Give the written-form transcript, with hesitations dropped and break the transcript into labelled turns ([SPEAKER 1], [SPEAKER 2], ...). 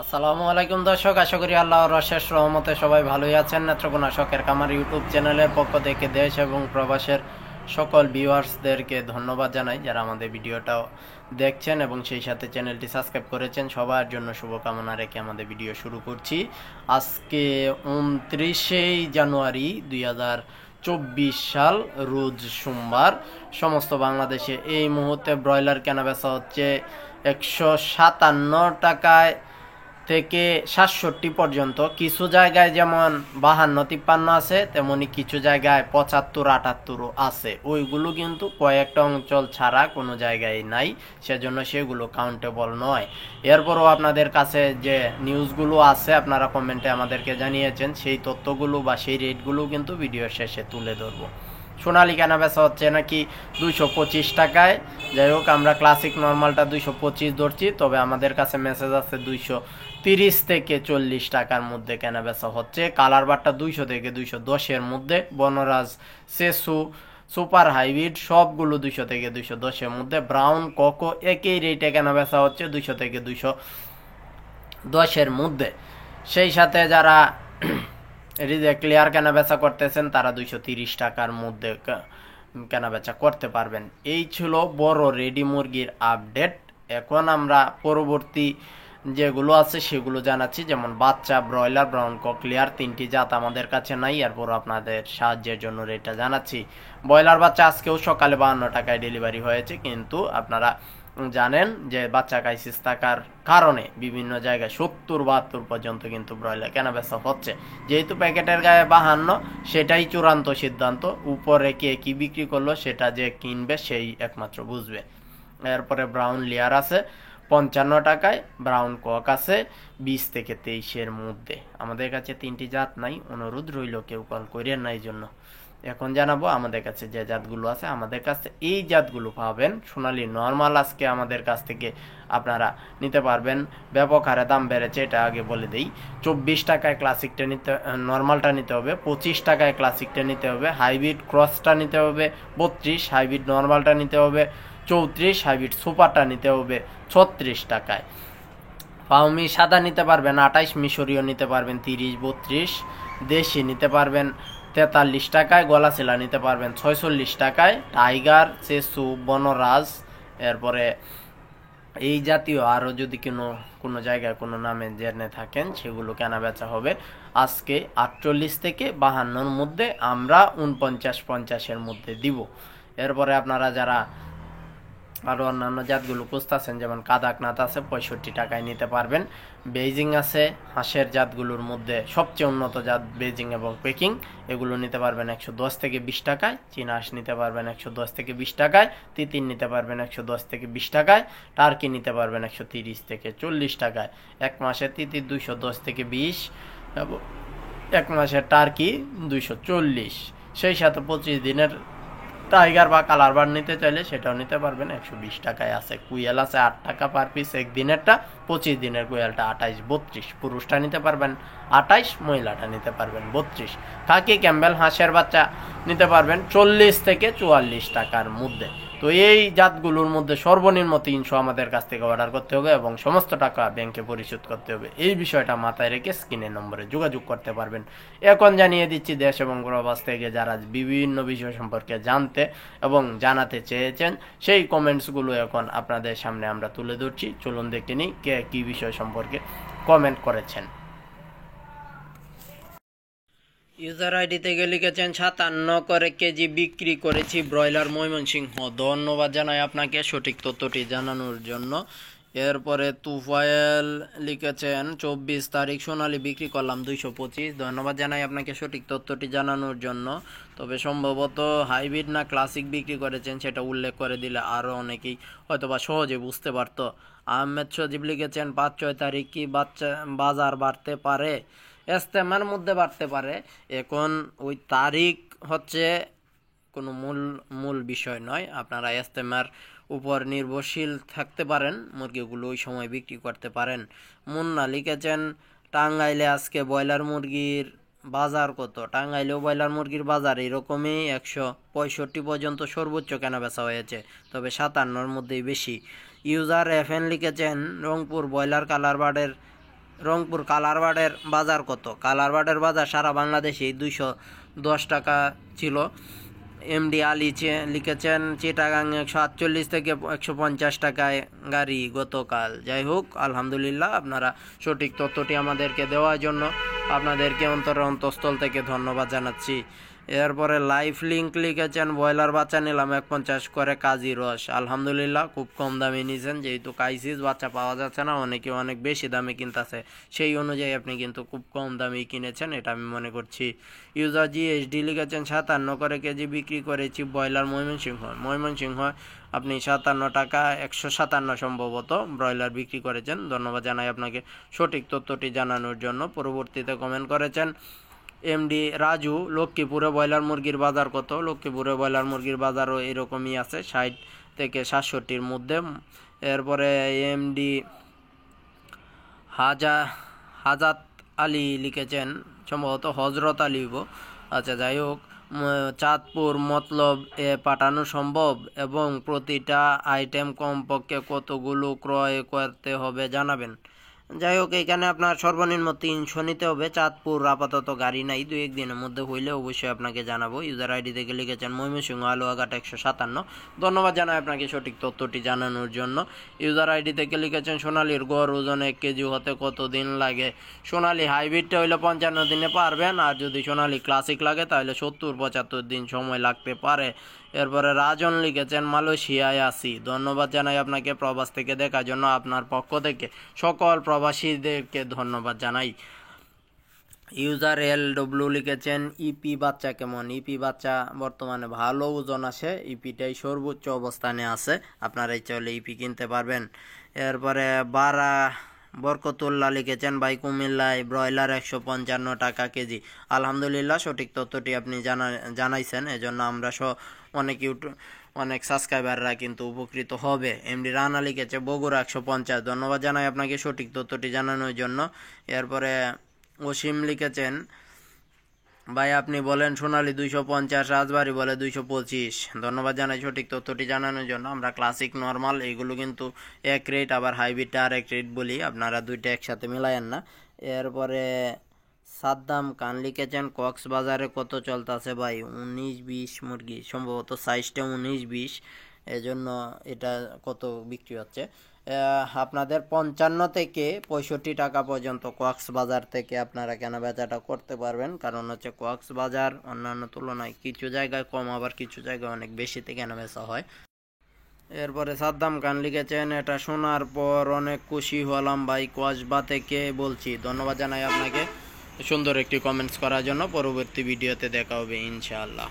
[SPEAKER 1] আসসালামু আলাইকুম দর্শক, আশা করি আল্লাহর অশেষ রহমতে সবাই ভালোই আছেন। নেত্রকোনা শখের খামার ইউটিউব চ্যানেলের পক্ষ থেকে দেশ এবং প্রবাসের সকল ভিউয়ার্সদেরকে ধন্যবাদ জানাই যারা আমাদের ভিডিওটা দেখছেন এবং সেই সাথে চ্যানেলটি সাবস্ক্রাইব করেছেন। সবার জন্য শুভকামনা রেখে আমাদের ভিডিও শুরু করছি। আজকে 29শে জানুয়ারি 2024 সাল, রোজ সোমবার। সমস্ত বাংলাদেশে এই মুহূর্তে ব্রয়লার কেনাবেচা হচ্ছে 157 টাকায় থেকে 67 পর্যন্ত। কিছু জায়গায় যেমন 52-53 আছে, তেমনি কিছু জায়গায় 75-78 আছে। ওইগুলো কিন্তু কয়েকটা অঞ্চল ছাড়া কোনো জায়গায় নাই, সেজন্য সেগুলো কাউন্টেবল নয়। এরপরও আপনাদের কাছে যে নিউজগুলো আছে আপনারা কমেন্টে আমাদেরকে জানিয়েছেন, সেই তথ্যগুলো বা সেই রেটগুলো কিন্তু ভিডিওর শেষে তুলে ধরবো। সোনালি কেনাবেচা হচ্ছে নাকি 225 টাকায়। যাই হোক, আমরা ক্লাসিক নর্মালটা 225 ধরছি, তবে আমাদের কাছে মেসেজ আছে 230 থেকে 40 টাকার মধ্যে কেনাবেচা হচ্ছে। কালার বারটা 200 থেকে 210-এর মধ্যে। বনরাজ, সেসু, সুপার হাইব্রিড সবগুলো 200 থেকে 210-এর মধ্যে। ব্রাউন, কোকো একই রেটে কেনাবেচা হচ্ছে 200 থেকে 210-এর মধ্যে। সেই সাথে যারা ক্লিয়ার কেনাবেচা করতেছেন তারা 230 টাকার মধ্যে কেনাবেচা করতে পারবেন। এই ছিল বড় রেডি মুরগির আপডেট। এখন আমরা পরবর্তী যেগুলো আছে সেগুলো জানাচ্ছি, যেমন বাচ্চা ব্রয়লার, ব্রাউন ক্লিয়ার, 3টি জাত আমাদের কাছে নাই। এরপর আপনাদের সাহায্যের জন্য রেটটা জানাচ্ছি। ব্রয়লার বাচ্চা আজকেও সকালে 52 টাকায় ডেলিভারি হয়েছে, কিন্তু আপনারা জানেন যে বাচ্চা ক্রাইসিস থাকার কারণে বিভিন্ন জায়গায় 70-72 পর্যন্ত কিন্তু ব্রয়লার কেনাবেচা হচ্ছে। যেহেতু প্যাকেটের গায়ে 52, সেটাই চূড়ান্ত সিদ্ধান্ত। উপরে কে কি বিক্রি করলো সেটা যে কিনবে সেই একমাত্র বুঝবে। এরপরে ব্রাউন লেয়ার আছে 55 টাকায়, ব্রাউন কক আছে 20 থেকে 23-এর মধ্যে। আমাদের কাছে 3টি জাত নাই, অনুরোধ রইল কেউ কল করিয়েন না। এই জন্য এখন জানাবো আমাদের কাছে যে জাতগুলো আছে। আমাদের কাছে এই জাতগুলো পাবেন। সোনালি নর্মাল আজকে আমাদের কাছ থেকে আপনারা নিতে পারবেন। ব্যাপক হারে দাম বেড়েছে, এটা আগে বলে দিই। 24 টাকায় ক্লাসিকটা নিতে, নর্মালটা নিতে হবে। 25 টাকায় ক্লাসিকটা নিতে হবে। হাইব্রিড ক্রসটা নিতে হবে 32, হাইব্রিড নর্মালটা নিতে হবে 34, হাইব্রিড সুপারটা নিতে হবে 36 টাকায়। ফাউমি সাদা নিতে পারবেন 28, মিশরীয় নিতে পারবেন 30, 32, দেশি নিতে পারবেন 43 টাকায়, গলাচিলা নিতে পারবেন 46 টাকায়। টাইগার, সেসু, বনরাজ, এরপরে এই জাতীয় আরও যদি কোনো জায়গায় কোনো নামে জেনে থাকেন সেগুলো কেনা বেচা হবে আজকে 48 থেকে 52-র মধ্যে। আমরা 49-50-এর মধ্যে দিব। এরপরে আপনারা যারা আরও অন্যান্য জাতগুলো খুঁজতেছেন, যেমন কাদাকনাথ আছে 65 টাকায় নিতে পারবেন। বেইজিং আছে হাঁসের জাতগুলোর মধ্যে সবচেয়ে উন্নত জাত বেইজিং এবং পেকিং, এগুলো নিতে পারবেন 110 থেকে 20 টাকায়। চীনা হাঁস নিতে পারবেন 110 থেকে 20 টাকায়। তিতির নিতে পারবেন 110 থেকে 20 টাকায়। টার্কি নিতে পারবেন 130 থেকে 40 টাকায়। এক মাসের তিতির 210 থেকে 20 এবং এক মাসের টার্কি 240। সেই সাথে 25 দিনের টাইগার বা কালার বার নিতে চাইলে সেটাও নিতে পারবেন 120 টাকায়। আছে কুইয়াল আছে 8 টাকা পার পিস একদিনেরটা। 25 দিনের কুইয়ালটা 28-32। পুরুষটা নিতে পারবেন 28, মহিলাটা নিতে পারবেন 32। খাকি ক্যাম্বেল হাঁসের বাচ্চা নিতে পারবেন 40 থেকে 44 টাকার মধ্যে। তো এই জাতগুলোর মধ্যে সর্বনিম্ন 300 আমাদের কাছ থেকে অর্ডার করতে হবে এবং সমস্ত টাকা ব্যাংকে পরিশোধ করতে হবে। এই বিষয়টা মাথায় রেখে স্ক্রিনের নম্বরে যোগাযোগ করতে পারবেন। এখন জানিয়ে দিচ্ছি দেশ এবং প্রবাস থেকে যারা বিভিন্ন বিষয় সম্পর্কে জানতে এবং জানাতে চেয়েছেন সেই কমেন্টসগুলো এখন আপনাদের সামনে আমরা তুলে ধরছি। চলুন দেখে নিই কে কী বিষয় সম্পর্কে কমেন্ট করেছেন। ইউজার আইডিতে গিয়ে লিখেছেন 57 করে কেজি বিক্রি করেছি ব্রয়লার ময়মনসিংহ। ধন্যবাদ জানাই আপনাকে সঠিক তথ্যটি জানানোর জন্য। এরপরে তুফায়েল লিখেছেন 24 তারিখ সোনালি বিক্রি করলাম 225। ধন্যবাদ জানাই আপনাকে সঠিক তথ্যটি জানানোর জন্য। তবে সম্ভবত হাইব্রিড না ক্লাসিক বিক্রি করেছেন সেটা উল্লেখ করে দিলে আরও অনেকেই হয়তোবা সহজে বুঝতে পারতো। আহমেদ সজীব লিখেছেন 5-6 তারিখ কি বাজার বাড়তে পারে? ইস্তেমার মধ্যে বাড়তে পারে। এখন ওই তারিখ হচ্ছে কোনো মূল বিষয় নয়। আপনারা ইস্তেমার উপর নির্ভরশীল থাকতে পারেন, মুরগিগুলো ওই সময় বিক্রি করতে পারেন। মুন্না লিখেছেন টাঙ্গাইলে আজকে ব্রয়লার মুরগির বাজার কত? টাঙ্গাইলেও ব্রয়লার মুরগির বাজার এরকমই 165 পর্যন্ত সর্বোচ্চ কেনাবেচা হয়েছে, তবে 57-র মধ্যেই বেশি। ইউজার এফএন লিখেছেন রংপুর ব্রয়লার কালার বার্ডের রংপুর কালারবার্ডের বাজার কত? কালারবার্ডের বাজার সারা বাংলাদেশে 210 টাকা ছিল। এমডি আলী লিখেছেন চিটাগাং 148 থেকে 150 টাকায় গাড়ি গতকাল। যাই হোক, আলহামদুলিল্লাহ, আপনারা সঠিক তথ্যটি আমাদেরকে দেওয়ার জন্য আপনাদেরকে অন্তঃস্থল থেকে ধন্যবাদ জানাচ্ছি। এরপরে লাইফ লিঙ্ক লিখেছেন ব্রয়লার বাচ্চা নিলাম 150 করে কাজী রস। আলহামদুলিল্লাহ, খুব কম দামে নিয়েছেন, যেহেতু কাইসিস বাচ্চা পাওয়া যাচ্ছে না, অনেকে অনেক বেশি দামে কিনতেছে, সেই অনুযায়ী আপনি কিন্তু খুব কম দামেই কিনেছেন, এটা আমি মনে করছি। ইউজার জিএসডি লিখেছেন 57 করে কেজি বিক্রি করেছি ব্রয়লার ময়মনসিংহ আপনি 57 টাকা 157 সম্ভবত ব্রয়লার বিক্রি করেছেন। ধন্যবাদ জানাই আপনাকে সঠিক তথ্যটি জানানোর জন্য। পরবর্তীতে কমেন্ট করেছেন এমডি রাজু, লক্ষ্মীপুরে ব্রয়লার মুরগির বাজার কত? লক্ষ্মীপুরে ব্রয়লার মুরগির বাজারও এরকমই আছে, 60 থেকে 67-র মধ্যে। এরপরে এমডি হাজাত আলী লিখেছেন সম্ভবত হজরত আলী। আচ্ছা, যাই হোক, চাঁদপুর মতলব এ পাঠানো সম্ভব এবং প্রতিটা আইটেম কমপক্ষে কতগুলো ক্রয় করতে হবে জানাবেন। যাই হোক, এখানে আপনার সর্বনিম্ন 300 নিতে হবে। চাঁদপুর আপাতত গাড়ি নাই, 2-1 দিনের মধ্যে হইলে অবশ্যই আপনাকে জানাবো। ইউজার আইডি থেকে লিখেছেন ময়মনসিংহ আলুয়াঘাট 157। ধন্যবাদ জানাই আপনাকে সঠিক তথ্যটি জানানোর জন্য। ইউজার আইডি থেকে লিখেছেন সোনালির গড় ওজন 1 কেজি হতে কত দিন লাগে? সোনালি হাইব্রিডটা হইলে 55 দিনে পারবেন, আর যদি সোনালি ক্লাসিক লাগে তাহলে 70-75 দিন সময় লাগতে পারে। এরপরে রাজন লিখেছেন মালয়েশিয়ায় আছি। ধন্যবাদ জানাই আপনাকে প্রবাস থেকে দেখার জন্য। আপনার পক্ষ থেকে সকল প্রবাসীদেরকে ধন্যবাদ জানাই। ইউজার LW লিখেছেন ইপি বাচ্চা কেমন? ইপি বাচ্চা বর্তমানে ভালো ওজন আসে, ইপিটাই সর্বোচ্চ অবস্থানে আছে, আপনারা চাইলে ইপি কিনতে পারবেন। এরপরে বরকতুল্লাহ লিখেছেন ভাই কুমিল্লায় ব্রয়লার 155 টাকা কেজি। আলহামদুলিল্লাহ, সঠিক তথ্যটি আপনি জানাইছেন, এজন্য আমরা অনেক সাবস্ক্রাইবাররা কিন্তু উপকৃত হবে। এমডি রানা লিখেছে বগুড়া 150। ধন্যবাদ জানাই আপনাকে সঠিক তথ্যটি জানানোর জন্য। এরপরে অসীম লিখেছেন ভাই আপনি বলেন সোনালী 250, রাজবাড়ি বলে 225। ধন্যবাদ জানাই সঠিক তথ্যটি জানানোর জন্য। আমরা ক্লাসিক নর্মাল এইগুলো কিন্তু এক রেট, আবার হাইব্রিডটা আর এক রেট বলি, আপনারা দুইটা একসাথে মিলায়েন না। এরপরে সাদ্দাম খান লিখেছেন কক্সবাজারে কত চলতেছে ভাই? 19-20 মুরগি, সম্ভবত সাইজটা 19-20, এজন্য এটা কত বিক্রি হচ্ছে? আপনাদের 55 থেকে 65 টাকা পর্যন্ত কক্সবাজার থেকে আপনারা কেনা বেচাটা করতে পারবেন, কারণ হচ্ছে কক্সবাজার অন্যান্য তুলনায় কিছু জায়গায় কম, আবার কিছু জায়গায় অনেক বেশিতে কেনা বেচা হয়। এরপরে সাদ্দাম খান লিখেছেন এটা শোনার পর অনেক খুশি হলাম ভাই, কসবা থেকে বলছি। ধন্যবাদ জানাই আপনাকে সুন্দর একটি কমেন্টস করার জন্য। পরবর্তী ভিডিওতে দেখা হবে ইনশাআল্লাহ।